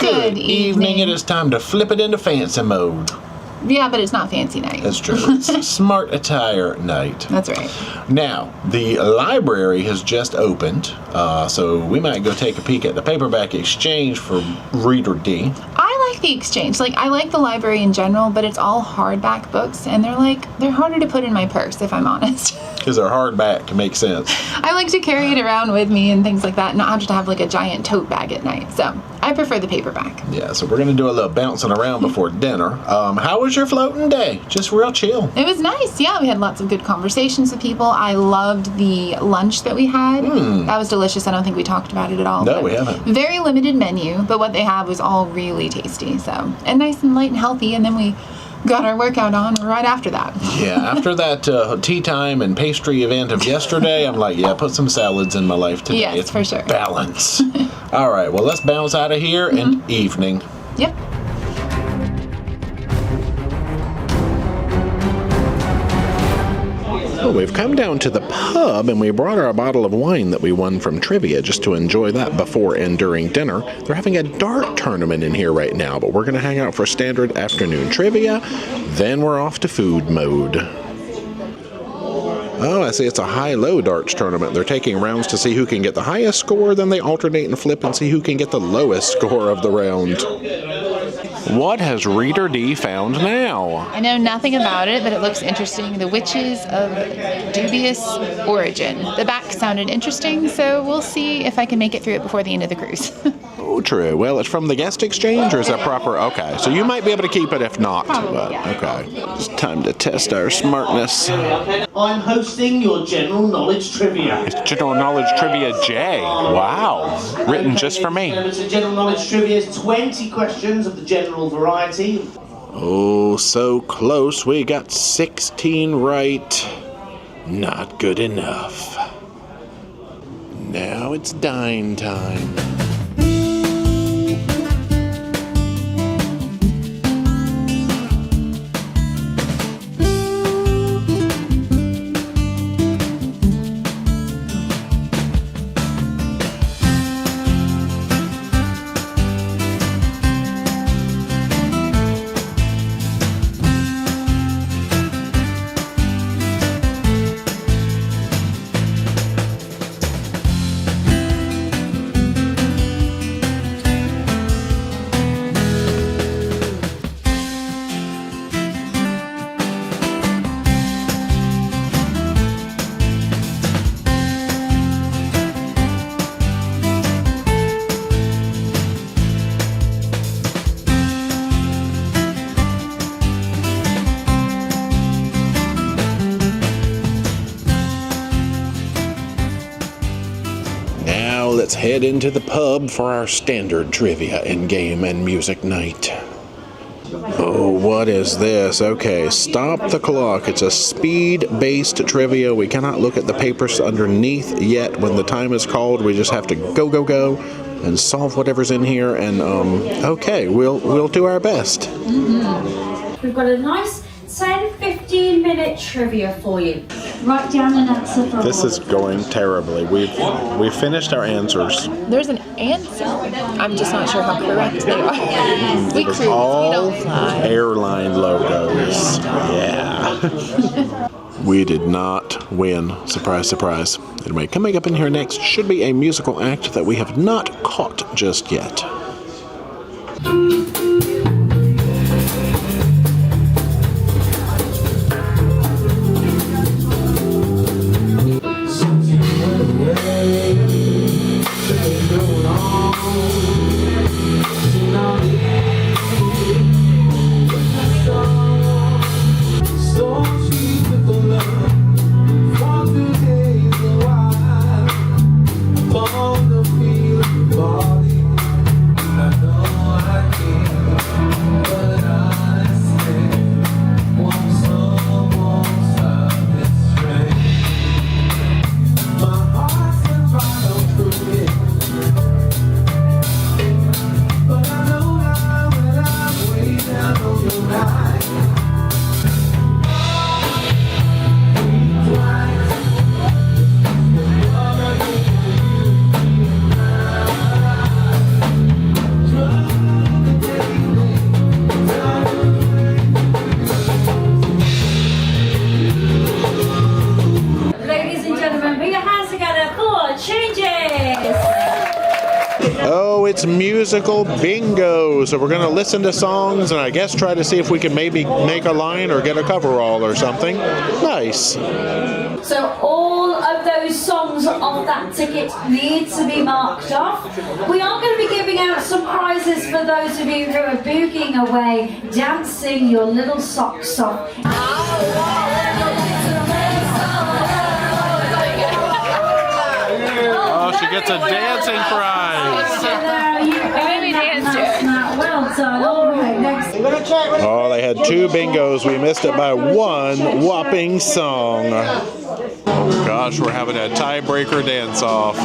Good evening. It is time to flip it into fancy mode. Yeah, but it's not fancy night. That's true. It's smart attire night. That's right. Now, the library has just opened, so we might go take a peek at the paperback exchange for Reader D. I like the exchange. Like, I like the library in general, but it's all hardback books, and they're harder to put in my purse, if I'm honest. Because they're hardback, makes sense. I like to carry it around with me and things like that, and not have to have like a giant tote bag at night. So I prefer the paperback. Yeah, so we're going to do a little bouncing around before dinner. How was your floating day? Just real chill. It was nice. Yeah, we had lots of good conversations with people. I loved the lunch that we had. That was delicious. I don't think we talked about it at all. No, we haven't. Very limited menu, but what they had was all really tasty. So, and nice and light and healthy. And then we got our workout on right after that. Yeah, after that tea time and pastry event of yesterday, I'm like, yeah, put some salads in my life today. Yes, it's for sure. Balance. All right, well, let's bounce out of here and evening. Yep. Well, we've come down to the pub and we brought our bottle of wine that we won from trivia just to enjoy that before and during dinner. They're having a dart tournament in here right now, but we're going to hang out for standard afternoon trivia. Then we're off to food mode. Oh, I see it's a high-low darts tournament. They're taking rounds to see who can get the highest score, then they alternate and flip and see who can get the lowest score of the round. What has Reader D found now? I know nothing about it, but it looks interesting. The Witches of Dubious Origin. The back sounded interesting, so we'll see if I can make it through it before the end of the cruise. Oh, true. Well, it's from the guest exchange, or is that proper? Okay, so you might be able to keep it if not. Probably, But, yeah. okay. It's time to test our smartness. I'm hosting your general knowledge trivia. It's General Knowledge Trivia J. Wow. Written just for me. So general knowledge trivia is 20 questions of the general variety. Oh, so close. We got 16 right. Not good enough. Now it's dine time. Let's head into the pub for our standard trivia and game and music night. Oh, what is this? Okay, stop the clock. It's a speed-based trivia. We cannot look at the papers underneath yet. When the time is called, we just have to go and solve whatever's in here. And okay, we'll do our best. We've got a nice 10-15-minute trivia for you. Write down an answer for This is going terribly. We've finished our answers. There's an answer. I'm just not sure how correct they are. We cruise, we All don't fly. airline logos. Yeah. We did not win. Surprise, surprise. Anyway, coming up in here next should be a musical act that we have not caught just yet. On the field body, I know I can. Oh, it's musical bingo. So we're going to listen to songs and I guess try to see if we can maybe make a line or get a coverall or something. Nice. So all of those songs off that ticket need to be marked off. We are going to be giving out some prizes for those of you who are boogieing away, dancing your little socks off. Oh, she gets a dancing prize. Well done. All right, next. Oh, they had 2 bingos. We missed it by 1 whopping song. Oh gosh, we're having a tiebreaker dance-off.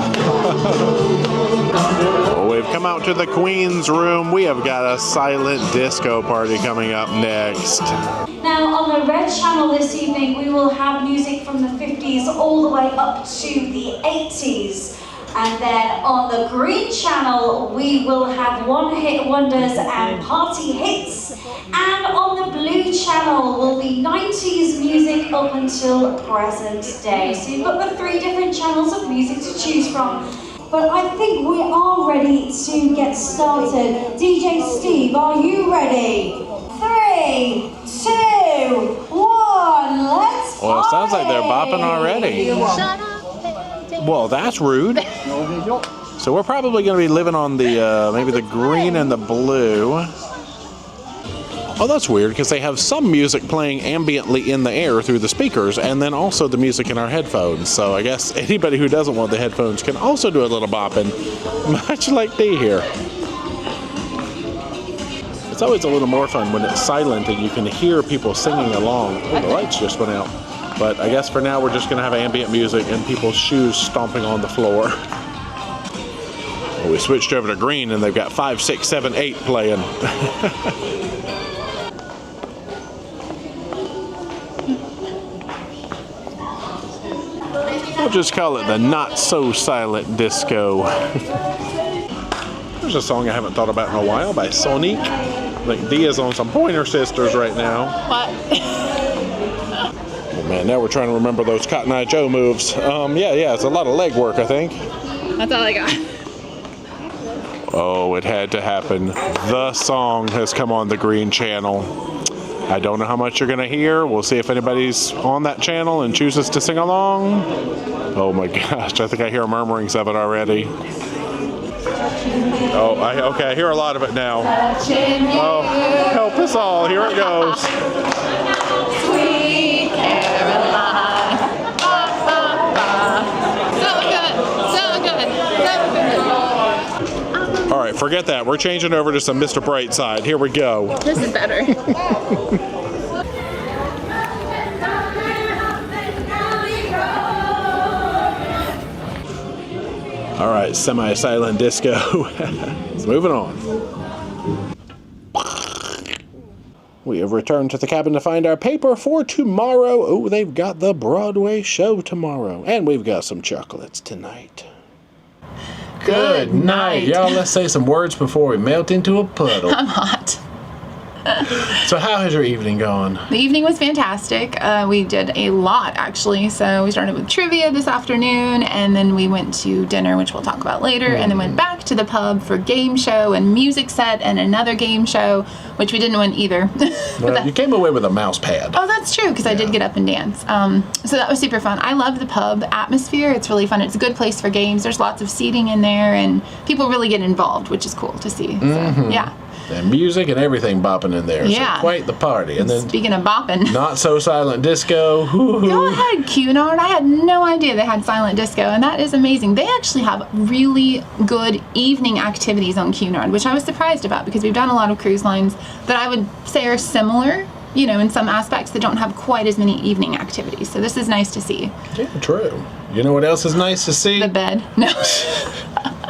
Oh, we've come out to the Queen's room. We have got a silent disco party coming up next. Now on the red channel this evening we will have music from the 50s all the way up to the 80s. And then on the green channel we will have one-hit wonders and party hits. And on the blue channel will be 90s music up until present day. So you've got the 3 different channels of music to choose from. But I think we are ready to get started. DJ Steve, are you ready? 3, 2, 1, let's Well, it sounds like they're bopping already. Shut up. Well, that's rude. So we're probably going to be living on the, maybe the green and the blue. Oh, that's weird, because they have some music playing ambiently in the air through the speakers, and then also the music in our headphones. So I guess anybody who doesn't want the headphones can also do a little bopping, much like Dee here. It's always a little more fun when it's silent and you can hear people singing along. Oh, the lights just went out. But I guess for now we're just going to have ambient music and people's shoes stomping on the floor. Well, we switched over to green and they've got 5, 6, 7, 8 playing. We'll just call it the not so silent disco. There's a song I haven't thought about in a while by Sonic. I think Dee is on some Pointer Sisters right now. What? Oh man, now we're trying to remember those Cotton Eye Joe moves. Yeah, it's a lot of leg work, I think. That's all I got. Oh, it had to happen. The song has come on the green channel. I don't know how much you're going to hear. We'll see if anybody's on that channel and chooses to sing along. Oh my gosh, I think I hear murmurings of it already. Oh, okay, I hear a lot of it now. Oh, help us all. Here it goes. Sweet Caroline. So good. All right, forget that. We're changing over to some Mr. Brightside. Here we go. This is better. All right, semi-silent disco. It's moving on. We have returned to the cabin to find our paper for tomorrow. Oh, they've got the Broadway show tomorrow. And we've got some chocolates tonight. Good night. Y'all, let's say some words before we melt into a puddle. I'm hot. So how has your evening gone? The evening was fantastic. We did a lot, actually. So we started with trivia this afternoon, and then we went to dinner, which we'll talk about later, and then went back to the pub for game show and music set and another game show, which we didn't win either. Well, you came away with a mouse pad. Oh, that's true, because I did get up and dance. So that was super fun. I love the pub atmosphere. It's really fun. It's a good place for games. There's lots of seating in there, and people really get involved, which is cool to see. So, yeah. And music and everything bopping in there. Yeah. So quite the party. And then speaking of bopping. Not so silent disco. Go ahead, Cunard. I had no idea they had silent disco, and that is amazing. They actually have really good evening activities on Cunard, which I was surprised about because we've done a lot of cruise lines that I would say are similar, you know, in some aspects that don't have quite as many evening activities. So this is nice to see. Yeah, true. You know what else is nice to see? The bed. No.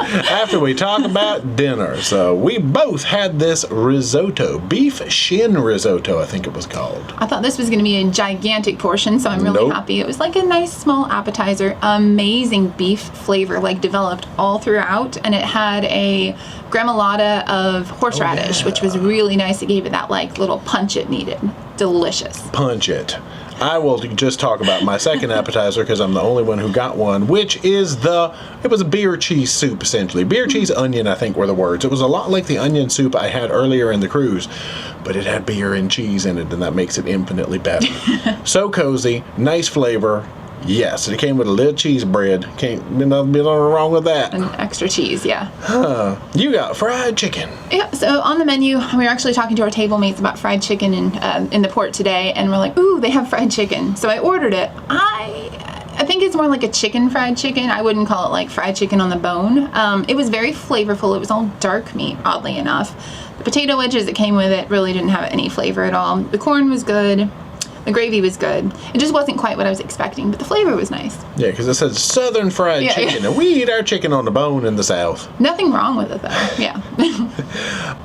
After we talk about dinner. So we both had this risotto, beef shin risotto, I think it was called. I thought this was going to be a gigantic portion, so I'm really happy. It was like a nice small appetizer. Amazing beef flavor, like developed all throughout, and it had a gremolata of horseradish, which was really nice. It gave it that like little punch it needed. Delicious. Punch it. I will just talk about my second appetizer because I'm the only one who got one, which is it was a beer cheese soup, essentially. Beer cheese onion, I think, were the words. It was a lot like the onion soup I had earlier in the cruise, but it had beer and cheese in it, and that makes it infinitely better. So cozy, nice flavor. Yes, it came with a little cheese bread. Can't be nothing wrong with that. And extra cheese, yeah. You got fried chicken. Yeah, so on the menu, we were actually talking to our table mates about fried chicken in the port today, and we're like, ooh, they have fried chicken. So I ordered it. I think it's more like a chicken fried chicken. I wouldn't call it like fried chicken on the bone. It was very flavorful. It was all dark meat, oddly enough. The potato wedges that came with it really didn't have any flavor at all. The corn was good. The gravy was good. It just wasn't quite what I was expecting, but the flavor was nice. Yeah, because it says Southern fried chicken, and we eat our chicken on the bone in the South. Nothing wrong with it, though. Yeah.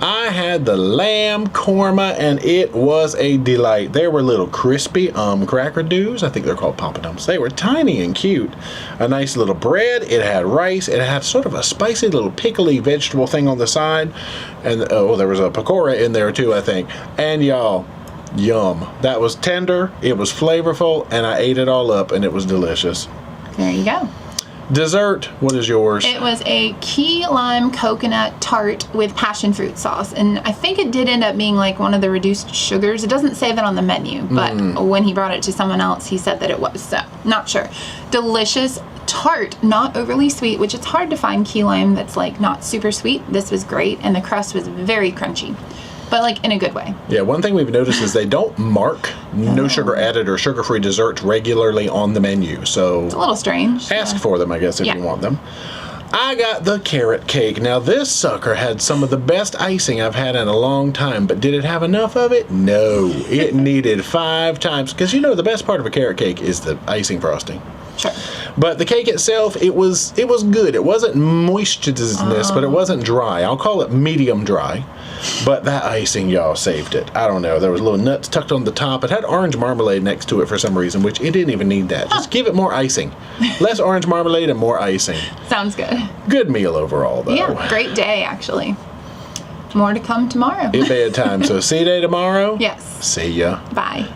I had the lamb korma, and it was a delight. There were little crispy crackerdoos. I think they're called papadums. They were tiny and cute. A nice little bread. It had rice. It had sort of a spicy little pickly vegetable thing on the side. And, there was a pakora in there, too, I think. And, y'all, yum. That was tender, it was flavorful, and I ate it all up, and it was delicious. There you go. Dessert, what is yours? It was a key lime coconut tart with passion fruit sauce, and I think it did end up being like one of the reduced sugars. It doesn't say that on the menu, but when he brought it to someone else, he said that it was, so not sure. Delicious tart, not overly sweet, which it's hard to find key lime that's like not super sweet. This was great, and the crust was very crunchy. But like in a good way. Yeah, one thing we've noticed is they don't mark no sugar added or sugar-free desserts regularly on the menu. So it's a little strange. Ask for them, I guess, if you want them. I got the carrot cake. Now this sucker had some of the best icing I've had in a long time, but did it have enough of it? No. It needed 5 times. Because the best part of a carrot cake is the icing frosting. Sure. But the cake itself, it was good. It wasn't moisture-ness, but it wasn't dry. I'll call it medium dry. But that icing, y'all, saved it. I don't know. There was little nuts tucked on the top. It had orange marmalade next to it for some reason, which it didn't even need that. Just give it more icing. Less orange marmalade and more icing. Sounds good. Good meal overall, though. Yeah, great day, actually. More to come tomorrow. It's bedtime, so see you day tomorrow? Yes. See ya. Bye.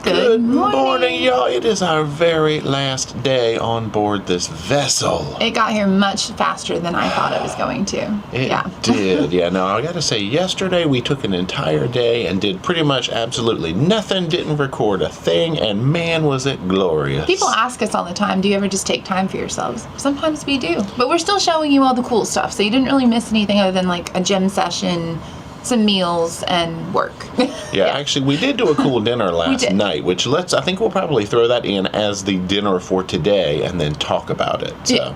Good morning, y'all. It is our very last day on board this vessel. It got here much faster than I thought it was going to. It did. Yeah, no, I got to say, yesterday we took an entire day and did pretty much absolutely nothing, didn't record a thing, and man, was it glorious. People ask us all the time, do you ever just take time for yourselves? Sometimes we do. But we're still showing you all the cool stuff, so you didn't really miss anything other than like a gym session, some meals, and work. Yeah, actually, we did do a cool dinner last night, which I think we'll probably throw that in as the dinner for today and then talk about it. So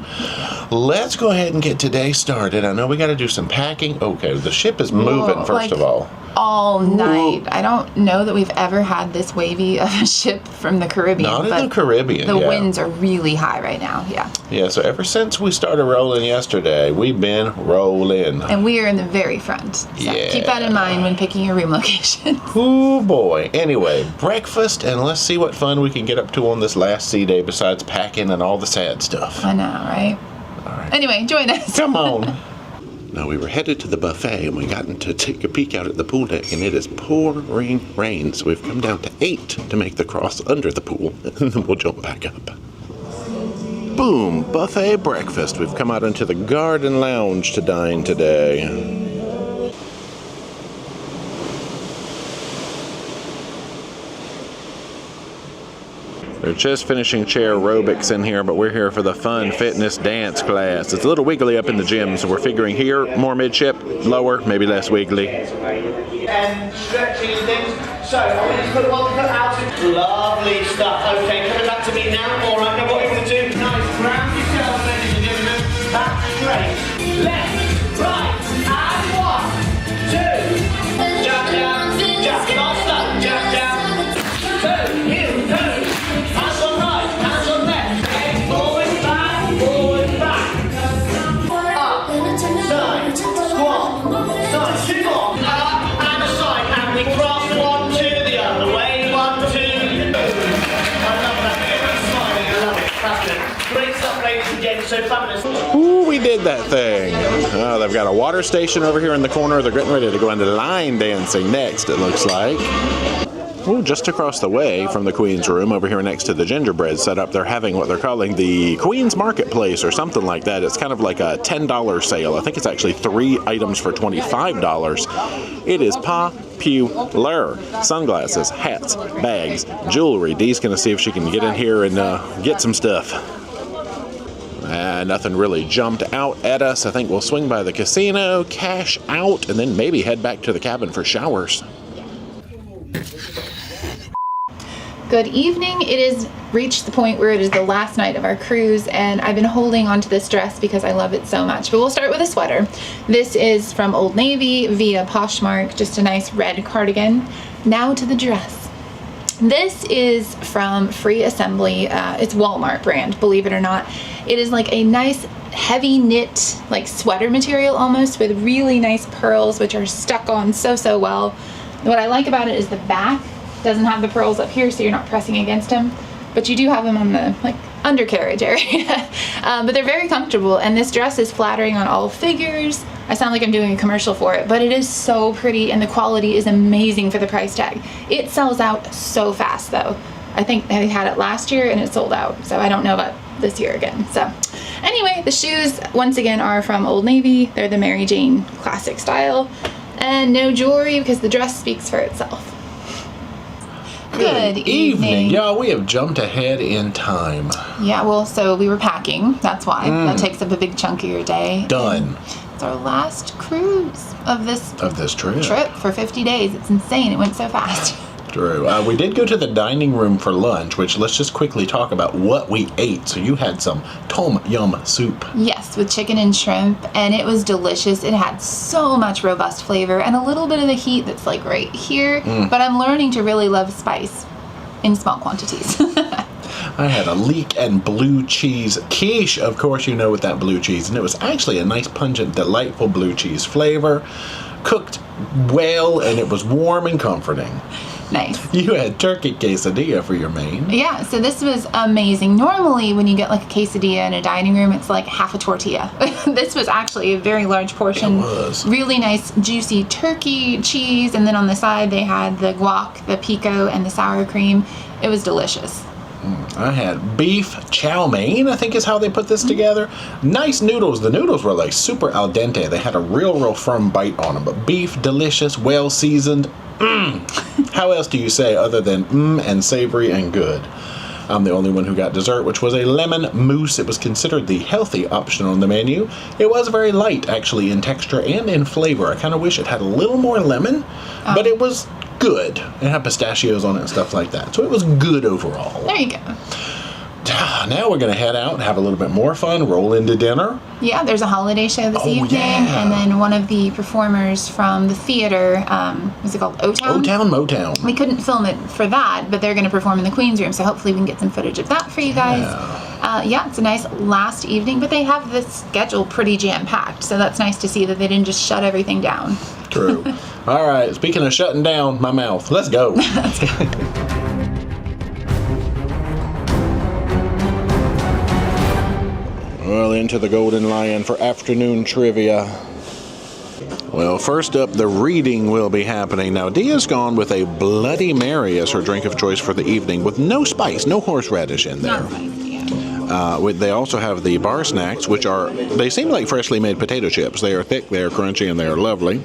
let's go ahead and get today started. I know we got to do some packing. Okay, the ship is moving, first of all. All night. I don't know that we've ever had this wavy of a ship from the Caribbean. Not in the Caribbean, The winds are really high right now, Yeah, so ever since we started rolling yesterday, we've been rolling. And we are in the very front. So keep that in mind when picking your room location. Oh boy. Anyway, breakfast, and let's see what fun we can get up to on this last sea day besides packing and all the sad stuff. I know, right? All right. Anyway, join us. Come on. Now, we were headed to the buffet, and we got to take a peek out at the pool deck, and it is pouring rain. So we've come down to 8 to make the cross under the pool, and then we'll jump back up. Boom! Buffet breakfast. We've come out into the garden lounge to dine today. They're just finishing chair aerobics in here, but we're here for the fun fitness dance class. It's a little wiggly up in the gym, so we're figuring here, more midship, lower, maybe less wiggly. And stretching and things. So, I'm going to put one foot out. Lovely stuff. Okay, coming back to me now. All right, now what you're going to do, nice, ground yourself, ladies and gentlemen. Back straight. Left, right, and 1, 2. Jump down, jump, not stuck, jump down. 2, heel, 2. Hands on right, hands on left. Forward, back. Up, side, squat, side, 2 more. Up and a side, and we cross 1, 2, the other way. 1, 2. I love that. I love it. That's good. Great stuff, ladies and gents. So fabulous. Ooh, we did that thing. Oh, they've got a water station over here in the corner. They're getting ready to go into line dancing next, it looks like. Oh, just across the way from the Queen's room, over here next to the gingerbread setup, they're having what they're calling the Queen's Marketplace or something like that. It's kind of like a $10 sale. I think it's actually 3 items for $25. It is popular. Sunglasses, hats, bags, jewelry. Dee's going to see if she can get in here and get some stuff. Nothing really jumped out at us. I think we'll swing by the casino, cash out, and then maybe head back to the cabin for showers. Good evening. It has reached the point where it is the last night of our cruise, and I've been holding onto this dress because I love it so much. But we'll start with a sweater. This is from Old Navy via Poshmark, just a nice red cardigan. Now to the dress. This is from Free Assembly. It's Walmart brand, believe it or not. It is like a nice heavy knit, like sweater material almost, with really nice pearls, which are stuck on so well. What I like about it is the back doesn't have the pearls up here, so you're not pressing against them, but you do have them on the like undercarriage area. But they're very comfortable, and this dress is flattering on all figures. I sound like I'm doing a commercial for it, but it is so pretty, and the quality is amazing for the price tag. It sells out so fast though. I think they had it last year and it sold out, so I don't know about this year again. So anyway, the shoes once again are from Old Navy. They're the Mary Jane classic style, and no jewelry because the dress speaks for itself. Good evening. Y'all, we have jumped ahead in time. Yeah, well, so we were packing. That's why. That takes up a big chunk of your day. Done. It's our last cruise of this trip for 50 days. It's insane. It went so fast. True. We did go to the dining room for lunch, which let's just quickly talk about what we ate. So you had some tom yum soup. Yes, with chicken and shrimp, and it was delicious. It had so much robust flavor and a little bit of the heat that's like right here, but I'm learning to really love spice in small quantities. I had a leek and blue cheese quiche. Of course, you know with that blue cheese, and it was actually a nice, pungent, delightful blue cheese flavor. Cooked well, and it was warm and comforting. Nice. You had turkey quesadilla for your main. Yeah, so this was amazing. Normally when you get like a quesadilla in a dining room, it's like half a tortilla. This was actually a very large portion. It was. Really nice juicy turkey cheese, and then on the side they had the guac, the pico, and the sour cream. It was delicious. I had beef chow mein, I think is how they put this together. Nice noodles. The noodles were like super al dente. They had a real firm bite on them. But beef, delicious, well seasoned. How else do you say other than and savory and good? I'm the only one who got dessert, which was a lemon mousse. It was considered the healthy option on the menu. It was very light, actually, in texture and in flavor. I kind of wish it had a little more lemon, but it was good. It had pistachios on it and stuff like that. So it was good overall. There you go. Now we're going to head out and have a little bit more fun, roll into dinner. Yeah, there's a holiday show this evening, and then one of the performers from the theater, what's it called, O-Town? O-Town, Motown. We couldn't film it for that, but they're going to perform in the Queen's room, so hopefully we can get some footage of that for you guys. Yeah, it's a nice last evening, but they have this schedule pretty jam-packed, so that's nice to see that they didn't just shut everything down. True. All right, speaking of shutting down my mouth, let's go. Let's go. Well, into the Golden Lion for afternoon trivia. Well, first up, the reading will be happening. Now, Dia's gone with a Bloody Mary as her drink of choice for the evening, with no spice, no horseradish in there. Not spicy, yeah. They also have the bar snacks, which they seem like freshly made potato chips. They are thick, they are crunchy, and they are lovely.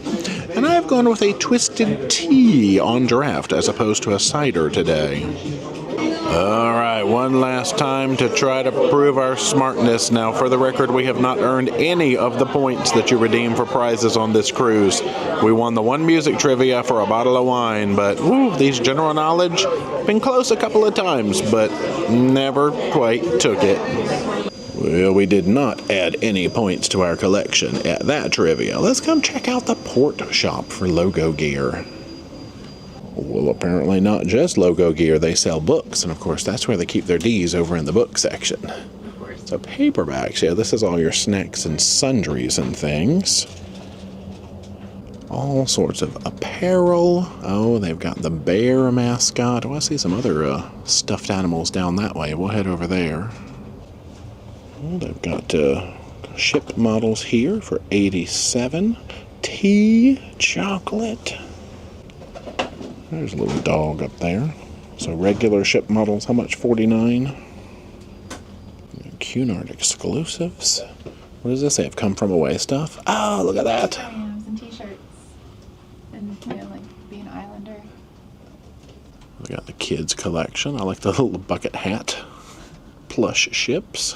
And I've gone with a twisted tea on draft as opposed to a cider today. All right, one last time to try to prove our smartness. Now, for the record, we have not earned any of the points that you redeem for prizes on this cruise. We won the one music trivia for a bottle of wine, but these general knowledge, been close a couple of times, but never quite took it. Well, we did not add any points to our collection at that trivia. Let's come check out the port shop for logo gear. Well, apparently not just logo gear. They sell books, and of course that's where they keep their D's, over in the book section. So paperbacks, yeah, this is all your snacks and sundries and things. All sorts of apparel. Oh, they've got the bear mascot. Oh, I see some other stuffed animals down that way. We'll head over there. Oh, they've got ship models here for $87. Tea, chocolate. There's a little dog up there. So regular ship models, how much? $49. Cunard exclusives. What does this say? Have come from away stuff. Oh, look at that. Aquariums and t-shirts. And, you know, like being an islander. We got the kids collection. I like the little bucket hat. Plush ships.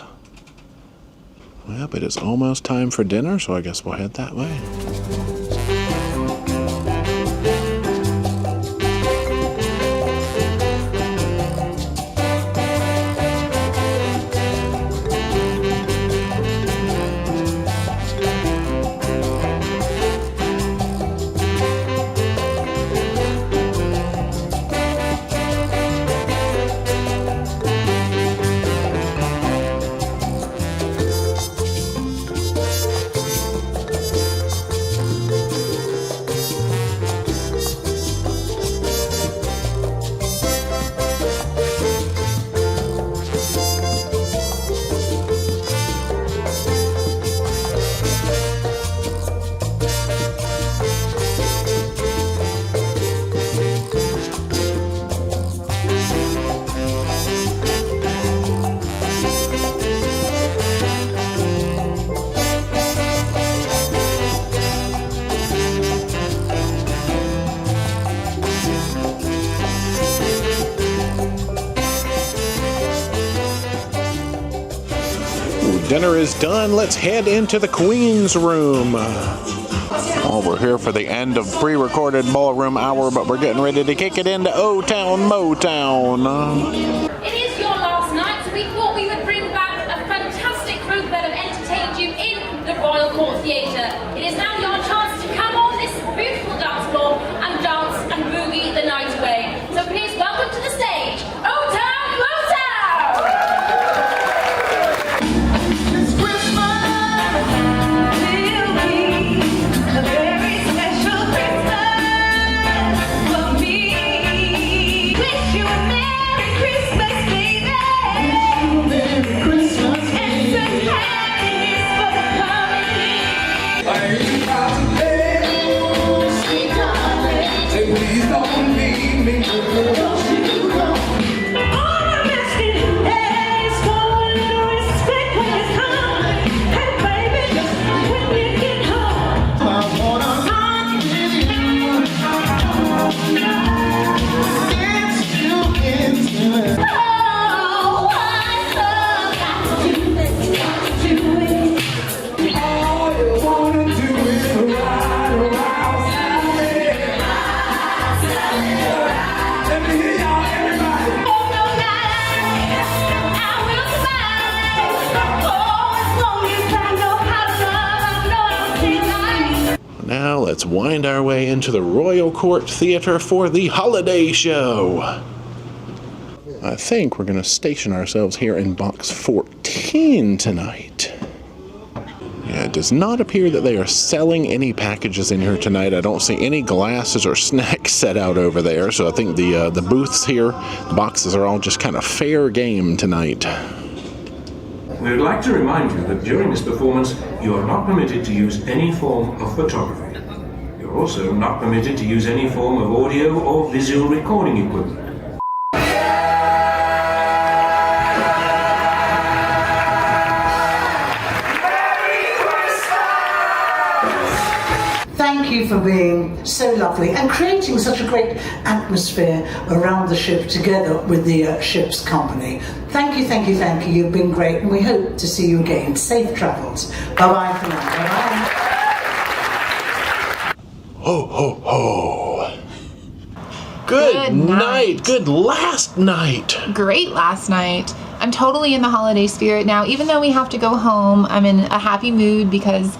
Well, it is almost time for dinner, so I guess we'll head that way. Dinner is done. Let's head into the Queen's room. Oh, we're here for the end of pre-recorded ballroom hour, but we're getting ready to kick it into O-Town Motown. It is your last night, so we thought we would bring back a fantastic group that have entertained you in the Royal Court Theatre. It is now your chance to come on this beautiful dance floor and dance and boogie the night away. So please welcome to the stage, O-Town Motown! Now let's wind our way into the Royal Court Theatre for the holiday show. I think we're going to station ourselves here in box 14 tonight. Yeah, it does not appear that they are selling any packages in here tonight. I don't see any glasses or snacks set out over there, so I think the booths here, the boxes are all just kind of fair game tonight. We would like to remind you that during this performance, you are not permitted to use any form of photography. You're also not permitted to use any form of audio or visual recording equipment. Thank you for being so lovely and creating such a great atmosphere around the ship together with the ship's company. Thank you, thank you, thank you. You've been great and we hope to see you again. Safe travels. Bye-bye for now. Bye-bye. Ho, ho, ho. Good night. Good last night. Great last night. I'm totally in the holiday spirit now. Even though we have to go home, I'm in a happy mood because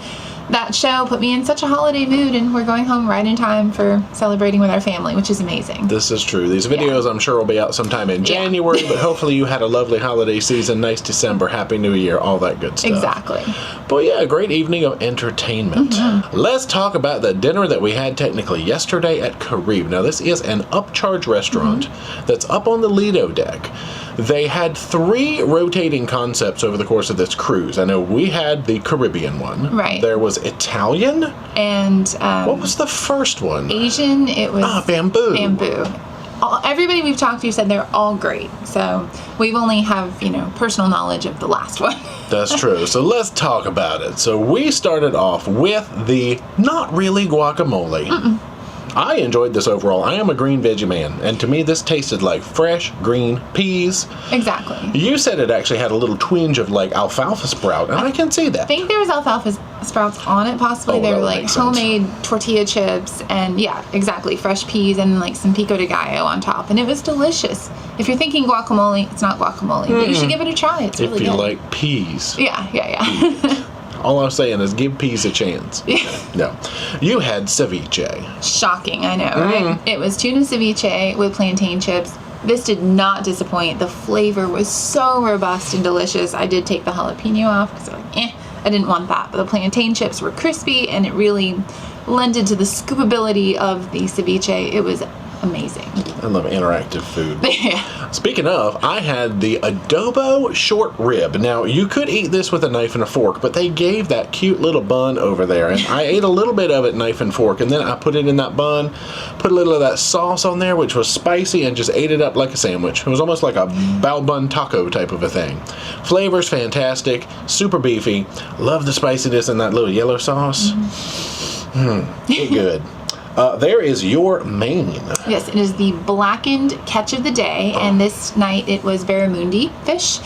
that show put me in such a holiday mood, and we're going home right in time for celebrating with our family, which is amazing. This is true. These videos, I'm sure, will be out sometime in January, but hopefully you had a lovely holiday season, nice December, Happy New Year, all that good stuff. Exactly. But yeah, a great evening of entertainment. Let's talk about the dinner that we had technically yesterday at Karibe. Now, this is an upcharge restaurant that's up on the Lido deck. They had 3 rotating concepts over the course of this cruise. I know we had the Caribbean one. Right. There was Italian? And What was the first one? Asian, it was bamboo. Bamboo. Everybody we've talked to said they're all great. So we've only have, personal knowledge of the last one. That's true. So let's talk about it. So we started off with the not really guacamole. I enjoyed this overall. I am a green veggie man, and to me this tasted like fresh green peas. Exactly. You said it actually had a little twinge of like alfalfa sprout, and I can see that. I think there was alfalfa sprouts on it, possibly. Oh, They that were would like make sense. homemade tortilla chips, and yeah, exactly, fresh peas and like some pico de gallo on top, and it was delicious. If you're thinking guacamole, it's not guacamole, but you should give it a try. It's really If you good. like peas. Yeah. All I'm saying is give peas a chance. No. You had ceviche. Shocking, I know, right? It was tuna ceviche with plantain chips. This did not disappoint. The flavor was so robust and delicious. I did take the jalapeno off because I didn't want that. But the plantain chips were crispy, and it really lended to the scoopability of the ceviche. It was amazing. I love interactive food. Yeah. Speaking of, I had the adobo short rib. Now, you could eat this with a knife and a fork, but they gave that cute little bun over there, and I ate a little bit of it knife and fork, and then I put it in that bun, put a little of that sauce on there, which was spicy, and just ate it up like a sandwich. It was almost like a bao bun taco type of a thing. Flavor's fantastic, super beefy. Love the spiciness in that little yellow sauce. Get good. There is your main. Yes, it is the blackened catch of the day, and this night it was barramundi fish.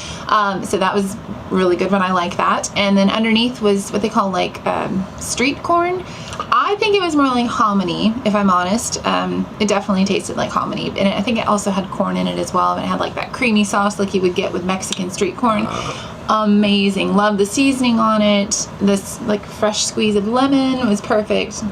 So that was really good one. I like that. And then underneath was what they call like street corn. I think it was more like hominy, if I'm honest. It definitely tasted like hominy, and I think it also had corn in it as well. And it had like that creamy sauce like you would get with Mexican street corn. Amazing. Love the seasoning on it. This like fresh squeeze of lemon was perfect.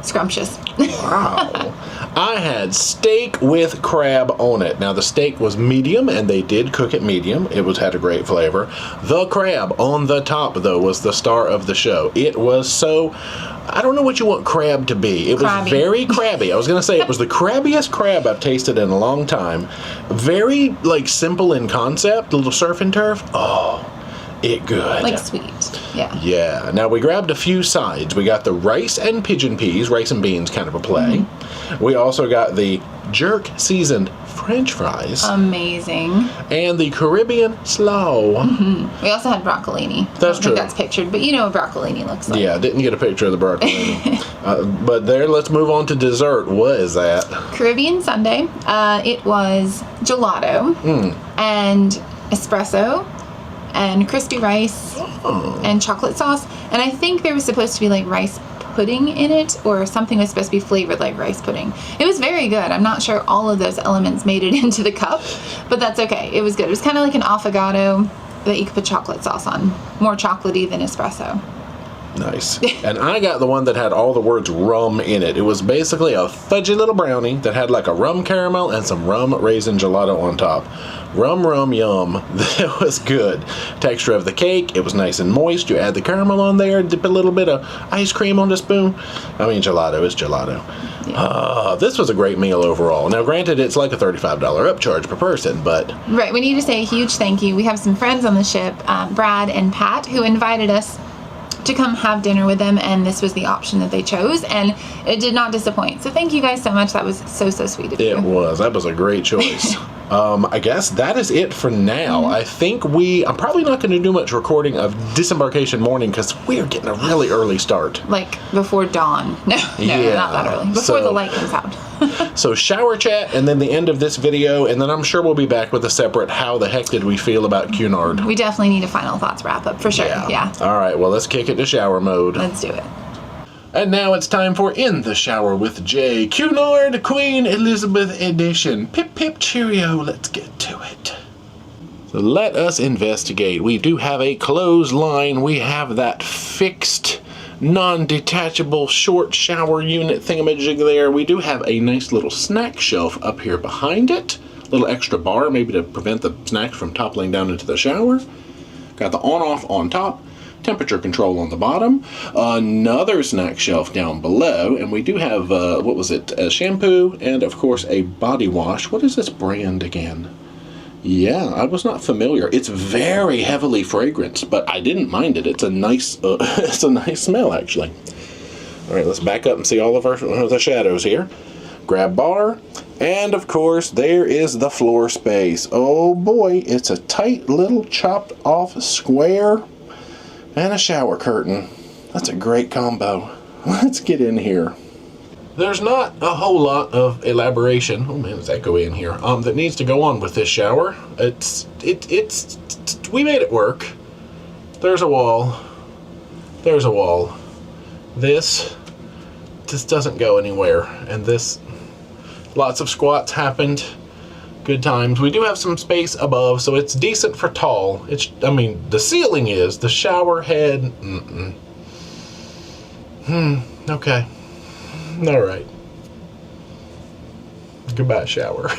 Scrumptious. Wow. I had steak with crab on it. Now the steak was medium, and they did cook it medium. It had a great flavor. The crab on the top, though, was the star of the show. It was so, I don't know what you want crab to be. It Crabby. was very crabby. I was going to say it was the crabbiest crab I've tasted in a long time. Very like simple in concept, little surf and turf. Oh, it good. Like sweet. Yeah. Yeah. Now we grabbed a few sides. We got the rice and pigeon peas, rice and beans kind of a play. We also got the jerk seasoned French fries Amazing. and the Caribbean slaw. We also had broccolini. That's I don't true. think that's pictured, but you know what broccolini looks like. Yeah, didn't get a picture of the broccoli. But there, let's move on to dessert. What is that? Caribbean Sunday. It was gelato and espresso and crispy rice and chocolate sauce. And I think there was supposed to be like rice pudding in it, or something was supposed to be flavored like rice pudding. It was very good. I'm not sure all of those elements made it into the cup, but that's okay. It was good. It was kind of like an affogato that you could put chocolate sauce on. More chocolatey than espresso. Nice. And I got the one that had all the words rum in it. It was basically a fudgy little brownie that had like a rum caramel and some rum raisin gelato on top. Rum, yum. That was good. Texture of the cake, it was nice and moist. You add the caramel on there, dip a little bit of ice cream on the spoon. I mean, gelato is gelato. This was a great meal overall. Now, granted, it's like a $35 upcharge per person, but... Right, we need to say a huge thank you. We have some friends on the ship, Brad and Pat, who invited us to come have dinner with them, and this was the option that they chose, and it did not disappoint. So thank you guys so much. That was so sweet of you. It was. That was a great choice. I guess that is it for now. I think I'm probably not going to do much recording of disembarkation morning because we're getting a really early start. Like before dawn. No, Yeah, not that early. Before the light comes out. So shower chat and then the end of this video, and then I'm sure we'll be back with a separate how the heck did we feel about Cunard. We definitely need a final thoughts wrap up for sure. Yeah. All right, well, let's kick it to shower mode. Let's do it. And now it's time for In the Shower with Jay, Cunard Queen Elizabeth edition. Pip pip cheerio, let's get to it. So let us investigate. We do have a clothesline. We have that fixed, non-detachable short shower unit thingamajig there. We do have a nice little snack shelf up here behind it. A little extra bar, maybe to prevent the snacks from toppling down into the shower. Got the on-off on top. Temperature control on the bottom, another snack shelf down below, and we do have, a shampoo, and of course a body wash. What is this brand again? Yeah, I was not familiar. It's very heavily fragranced, but I didn't mind it. It's a nice, it's a nice smell actually. All right, let's back up and see all of the shadows here. Grab bar, and of course there is the floor space. Oh boy, it's a tight little chopped off square and a shower curtain. That's a great combo. Let's get in here. There's not a whole lot of elaboration. Oh man, it's echoey in here. That needs to go on with this shower. We made it work. There's a wall. There's a wall. This just doesn't go anywhere. And this, lots of squats happened. Good times. We do have some space above, so it's decent for tall. I mean, the ceiling is. The shower head, okay. All right. Goodbye, shower.